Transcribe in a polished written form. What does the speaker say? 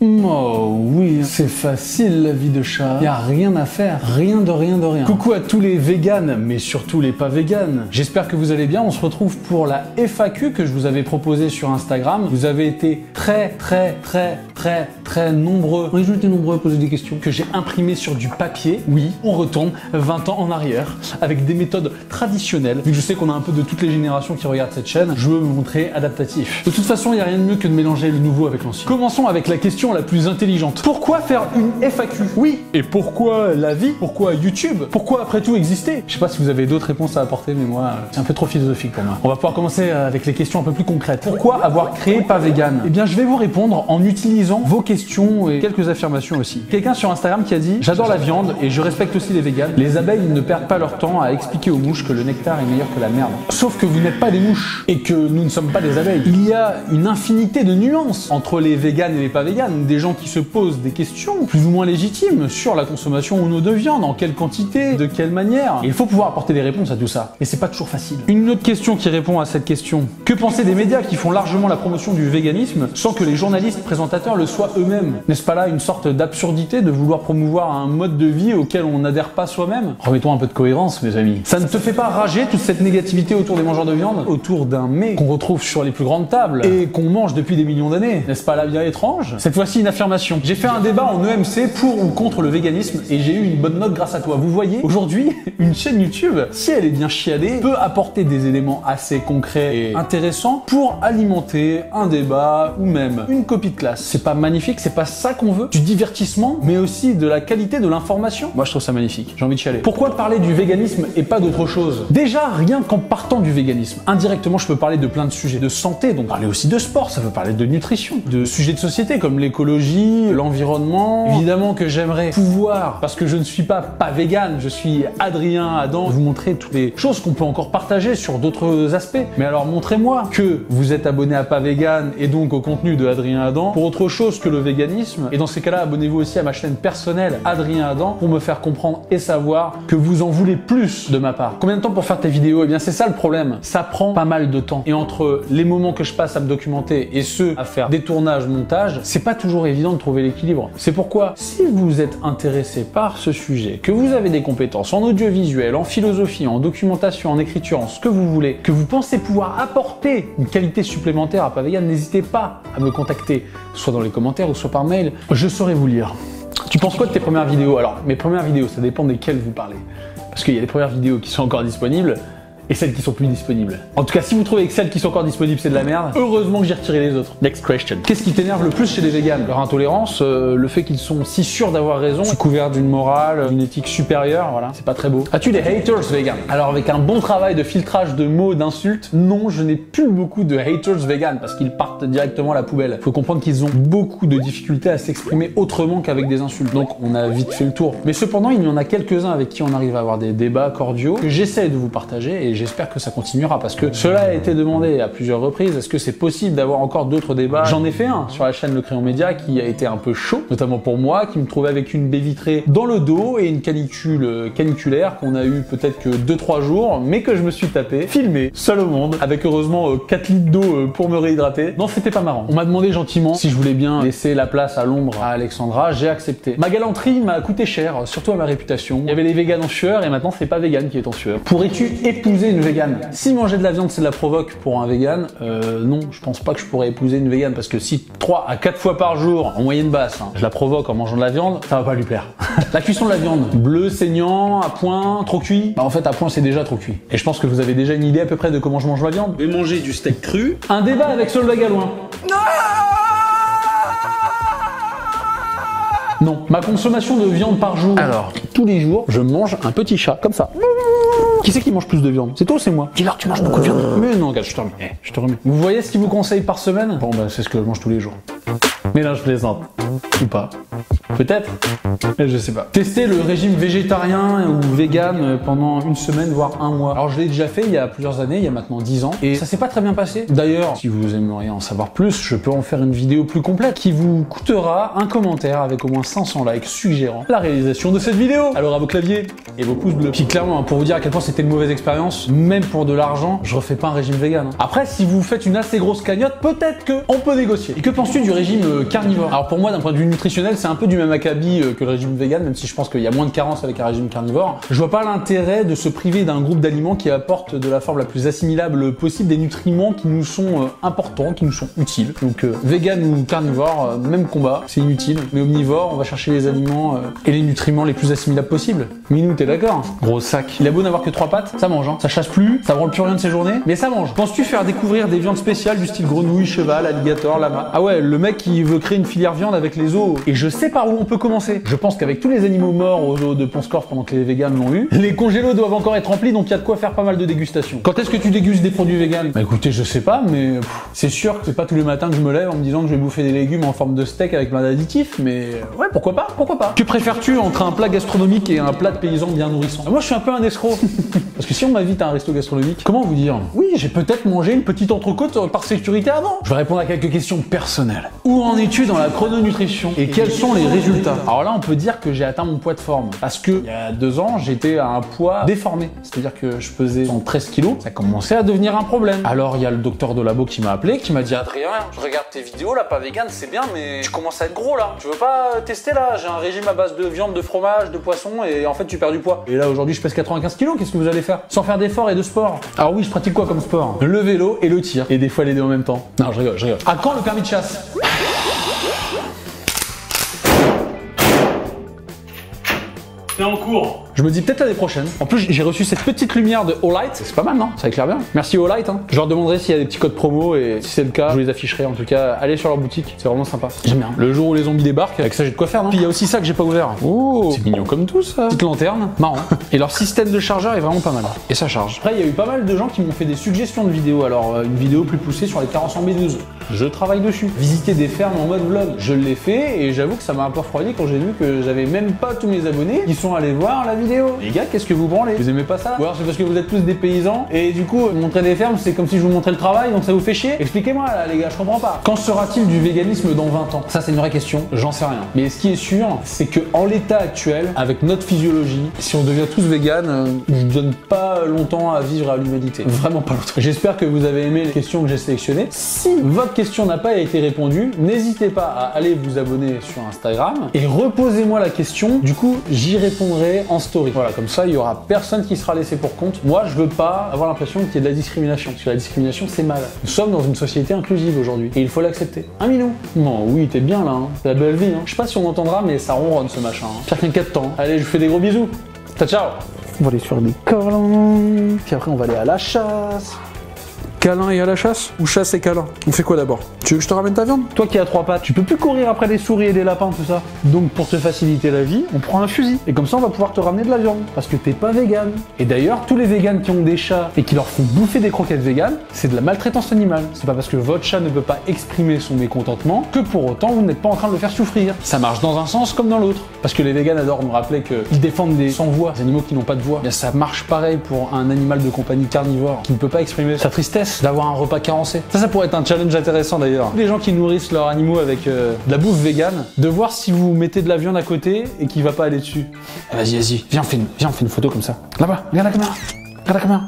Oh oui, c'est facile la vie de chat. Y a rien à faire, rien de rien de rien. Coucou à tous les véganes, mais surtout les pas véganes. J'espère que vous allez bien. On se retrouve pour la FAQ que je vous avais proposée sur Instagram. Vous avez été très nombreux. Oui, je été nombreux à poser des questions que j'ai imprimées sur du papier. Oui, on retourne 20 ans en arrière avec des méthodes traditionnelles. Vu que je sais qu'on a un peu de toutes les générations qui regardent cette chaîne, je veux me montrer adaptatif. De toute façon, il n'y a rien de mieux que de mélanger le nouveau avec l'ancien. Commençons avec la question la plus intelligente. Pourquoi faire une FAQ? Oui. Et pourquoi la vie? Pourquoi YouTube? Pourquoi après tout exister? Je sais pas si vous avez d'autres réponses à apporter, mais moi, c'est un peu trop philosophique pour moi. On va pouvoir commencer avec les questions un peu plus concrètes. Pourquoi avoir créé Pas Vegan? Eh bien, je vais vous répondre en utilisant vos questions et quelques affirmations aussi. Quelqu'un sur Instagram qui a dit: j'adore la viande et je respecte aussi les véganes. Les abeilles ne perdent pas leur temps à expliquer aux mouches que le nectar est meilleur que la merde. Sauf que vous n'êtes pas des mouches et que nous ne sommes pas des abeilles. Il y a une infinité de nuances entre les véganes et les pas véganes. Des gens qui se posent des questions plus ou moins légitimes sur la consommation ou non de viande, en quelle quantité, de quelle manière. Et il faut pouvoir apporter des réponses à tout ça. Et c'est pas toujours facile. Une autre question qui répond à cette question: que penser des médias qui font largement la promotion du véganisme sans que les journalistes présentateurs le soient eux-mêmes? N'est-ce pas là une sorte d'absurdité de vouloir promouvoir un mode de vie auquel on n'adhère pas soi-même? Remettons un peu de cohérence, mes amis. Ça ne te fait pas rager toute cette négativité autour des mangeurs de viande, autour d'un mets qu'on retrouve sur les plus grandes tables et qu'on mange depuis des millions d'années? N'est-ce pas là bien étrange? Cette fois-ci, une affirmation. J'ai fait un débat en EMC pour ou contre le véganisme et j'ai eu une bonne note grâce à toi. Vous voyez, aujourd'hui, une chaîne YouTube, si elle est bien chiadée, peut apporter des éléments assez concrets et intéressants pour alimenter un débat ou même une copie de classe. C'est pas magnifique? C'est pas ça qu'on veut? Du divertissement, mais aussi de la qualité de l'information? Moi, je trouve ça magnifique. J'ai envie de chialer. Pourquoi parler du véganisme et pas d'autre chose? Déjà, rien qu'en partant du véganisme, indirectement, je peux parler de plein de sujets de santé, donc parler aussi de sport, ça veut parler de nutrition, de sujets de société comme l'écologie, l'environnement. Évidemment que j'aimerais pouvoir, parce que je ne suis pas vegan, je suis Adrien Adam, vous montrer toutes les choses qu'on peut encore partager sur d'autres aspects. Mais alors montrez-moi que vous êtes abonné à Pas Vegan et donc au contenu de Adrien Adam pour autre chose que le véganisme. Et dans ces cas-là, abonnez-vous aussi à ma chaîne personnelle Adrien Adam pour me faire comprendre et savoir que vous en voulez plus de ma part. Combien de temps pour faire tes vidéos? Eh bien c'est ça le problème. Ça prend pas mal de temps. Et entre les moments que je passe à me documenter et ceux à faire des tournages, montages, c'est pas toujours évident de trouver l'équilibre. C'est pourquoi, si vous êtes intéressé par ce sujet, que vous avez des compétences en audiovisuel, en philosophie, en documentation, en écriture, en ce que vous voulez, que vous pensez pouvoir apporter une qualité supplémentaire à Pas Vegan, n'hésitez pas à me contacter, soit dans les commentaires ou soit par mail. Je saurai vous lire. Tu penses quoi de tes premières vidéos? Alors, mes premières vidéos, ça dépend desquelles vous parlez. Parce qu'il y a des premières vidéos qui sont encore disponibles et celles qui sont plus disponibles. En tout cas, si vous trouvez que celles qui sont encore disponibles, c'est de la merde, heureusement que j'ai retiré les autres. Next question. Qu'est-ce qui t'énerve le plus chez les véganes? Leur intolérance, le fait qu'ils sont si sûrs d'avoir raison, sous couvert d'une morale, d'une éthique supérieure, voilà, c'est pas très beau. As-tu des haters véganes? Alors avec un bon travail de filtrage de mots, d'insultes, non, je n'ai plus beaucoup de haters véganes parce qu'ils partent directement à la poubelle. Faut comprendre qu'ils ont beaucoup de difficultés à s'exprimer autrement qu'avec des insultes. Donc on a vite fait le tour. Mais cependant, il y en a quelques-uns avec qui on arrive à avoir des débats cordiaux que j'essaie de vous partager et j'espère que ça continuera parce que cela a été demandé à plusieurs reprises. Est-ce que c'est possible d'avoir encore d'autres débats? J'en ai fait un sur la chaîne Le Crayon Média qui a été un peu chaud, notamment pour moi, qui me trouvait avec une baie vitrée dans le dos et une canicule caniculaire qu'on a eu peut-être que 2-3 jours, mais que je me suis tapé, filmé, seul au monde, avec heureusement 4 litres d'eau pour me réhydrater. Non, c'était pas marrant. On m'a demandé gentiment si je voulais bien laisser la place à l'ombre à Alexandra, j'ai accepté. Ma galanterie m'a coûté cher, surtout à ma réputation. Il y avait les végans en sueur et maintenant c'est pas vegan qui est en sueur. Pourrais-tu épouser une végane? Si manger de la viande c'est de la provoque pour un vegan, non, je pense pas que je pourrais épouser une végane parce que si 3 à 4 fois par jour, en moyenne basse, je la provoque en mangeant de la viande, ça va pas lui plaire. La cuisson de la viande, bleu, saignant, à point, trop cuit. Bah en fait à point c'est déjà trop cuit. Et je pense que vous avez déjà une idée à peu près de comment je mange ma viande. Je vais manger du steak cru. Un débat avec Solveig Alouin. Non, ma consommation de viande par jour. Alors, tous les jours, je mange un petit chat, comme ça. Qui c'est qui mange plus de viande? C'est toi ou c'est moi? Dis-leur que tu manges beaucoup de viande. Mais non, gars, je te remets. Je te remets. Vous voyez ce qu'il vous conseille par semaine? Bon, bah, c'est ce que je mange tous les jours. Mais là, je plaisante. Ou pas. Peut-être. Je sais pas. Tester le régime végétarien ou vegan pendant une semaine, voire un mois. Alors je l'ai déjà fait il y a plusieurs années, il y a maintenant 10 ans, et ça s'est pas très bien passé. D'ailleurs, si vous aimeriez en savoir plus, je peux en faire une vidéo plus complète qui vous coûtera un commentaire avec au moins 500 likes suggérant la réalisation de cette vidéo. Alors à vos claviers et vos pouces bleus. Puis clairement, pour vous dire à quel point c'était une mauvaise expérience, même pour de l'argent, je refais pas un régime vegan. Après, si vous faites une assez grosse cagnotte, peut-être qu'on peut négocier. Et que penses-tu du régime carnivore? Alors pour moi, d'un point de vue nutritionnel, c'est un peu du même acabit que le régime vegan, même si je pense qu'il y a moins de carences avec un régime carnivore. Je vois pas l'intérêt de se priver d'un groupe d'aliments qui apportent de la forme la plus assimilable possible des nutriments qui nous sont importants, qui nous sont utiles. Donc vegan ou carnivore, même combat, c'est inutile. Mais omnivore, on va chercher les aliments et les nutriments les plus assimilables possibles. Minou, t'es d'accord? Gros sac. Il a beau n'avoir que 3 pattes, ça mange, hein. Ça chasse plus, ça branle plus rien de ses journées, mais ça mange. Penses-tu faire découvrir des viandes spéciales du style grenouille, cheval, alligator, lama? Ah ouais, le mec qui veut créer une filière viande avec les os. Et je sais par où on peut commencer. Je pense qu'avec tous les animaux morts aux zoos de Pont-Scorff pendant que les végans l'ont eu, les congélos doivent encore être remplis, donc il y a de quoi faire pas mal de dégustations. Quand est-ce que tu dégustes des produits véganes? Bah écoutez, je sais pas, mais c'est sûr que c'est pas tous les matins que je me lève en me disant que je vais bouffer des légumes en forme de steak avec plein d'additifs, mais ouais, pourquoi pas, pourquoi pas. Que préfères-tu entre un plat gastronomique et un plat de paysan bien nourrissant? Moi, je suis un peu un escroc. Parce que si on m'invite à un resto gastronomique, comment vous dire? Oui, j'ai peut-être mangé une petite entrecôte par sécurité avant. Je vais répondre à quelques questions personnelles. Où en es-tu dans la chrononutrition? Et quels sont les résultats? Alors là, on peut dire que j'ai atteint mon poids de forme. Parce que il y a 2 ans, j'étais à un poids déformé. C'est-à-dire que je pesais 113 kilos. Ça commençait à devenir un problème. Alors il y a le docteur de labo qui m'a appelé, qui m'a dit: Adrien, je regarde tes vidéos là, pas vegan, c'est bien, mais tu commences à être gros là. Tu veux pas tester là? J'ai un régime à base de viande, de fromage, de poisson, et en fait tu perds du poids. Et là aujourd'hui je pèse 95 kilos, qu'est-ce que vous allez faire? Sans faire d'efforts et de sport. Alors oui, je pratique quoi comme sport? Le vélo et le tir. Et des fois les deux en même temps. Non, je rigole, je rigole. À quand le permis de chasse? C'est en cours. Je me dis peut-être l'année prochaine. En plus, j'ai reçu cette petite lumière de Olight. C'est pas mal, non? Ça éclaire bien. Merci Olight. Hein. Je leur demanderai s'il y a des petits codes promo, et si c'est le cas, je vous les afficherai. En tout cas, allez sur leur boutique. C'est vraiment sympa. J'aime bien. Le jour où les zombies débarquent, avec ça j'ai de quoi faire, non? Puis il y a aussi ça que j'ai pas ouvert. Oh, c'est mignon comme tout ça. Petite lanterne, marrant. Et leur système de chargeur est vraiment pas mal. Et ça charge. Après, il y a eu pas mal de gens qui m'ont fait des suggestions de vidéos. Alors, une vidéo plus poussée sur les carences en B12. Je travaille dessus. Visiter des fermes en mode vlog. Je l'ai fait et j'avoue que ça m'a un peu refroidi quand j'ai vu que j'avais même pas tous mes abonnés qui sont allés voir la vidéo. Les gars, qu'est-ce que vous branlez? Vous aimez pas ça? Ou alors c'est parce que vous êtes tous des paysans et du coup, montrer des fermes, c'est comme si je vous montrais le travail, donc ça vous fait chier? Expliquez-moi là, les gars, je comprends pas. Qu'en sera-t-il du véganisme dans 20 ans? Ça, c'est une vraie question, j'en sais rien. Mais ce qui est sûr, c'est que en l'état actuel, avec notre physiologie, si on devient tous véganes, je donne pas longtemps à vivre à l'humanité. Vraiment pas longtemps. J'espère que vous avez aimé les questions que j'ai sélectionnées. Si votre question n'a pas été répondue, n'hésitez pas à aller vous abonner sur Instagram et reposez-moi la question. Du coup, j'y répondrai en story. Voilà, comme ça, il y aura personne qui sera laissé pour compte. Moi, je veux pas avoir l'impression qu'il y ait de la discrimination. Parce que la discrimination, c'est mal. Nous sommes dans une société inclusive aujourd'hui. Et il faut l'accepter. Un minou. Bon, oui, t'es bien là. Hein. C'est la belle vie. Hein. Je sais pas si on entendra, mais ça ronronne ce machin. Hein. Pire qu'un 4 temps. Allez, je vous fais des gros bisous. Ciao, ciao. On va aller sur des câlins. Puis après, on va aller à la chasse. Câlin et à la chasse? Ou chasse et câlin? On fait quoi d'abord? Tu veux que je te ramène ta viande? Toi qui as 3 pattes, tu peux plus courir après des souris et des lapins, tout ça. Donc pour te faciliter la vie, on prend un fusil. Et comme ça, on va pouvoir te ramener de la viande. Parce que t'es pas vegan. Et d'ailleurs, tous les véganes qui ont des chats et qui leur font bouffer des croquettes véganes, c'est de la maltraitance animale. C'est pas parce que votre chat ne peut pas exprimer son mécontentement que pour autant vous n'êtes pas en train de le faire souffrir. Ça marche dans un sens comme dans l'autre. Parce que les véganes adorent nous rappeler qu'ils défendent des sans-voix, des animaux qui n'ont pas de voix. Bien, ça marche pareil pour un animal de compagnie carnivore qui ne peut pas exprimer sa tristesse d'avoir un repas carencé. Ça pourrait être un challenge intéressant d'ailleurs. Les gens qui nourrissent leurs animaux avec de la bouffe végane, de voir si vous mettez de la viande à côté et qu'il va pas aller dessus. Vas-y, vas-y, viens, on fait une photo comme ça. Là-bas, regarde la caméra. Regarde la caméra.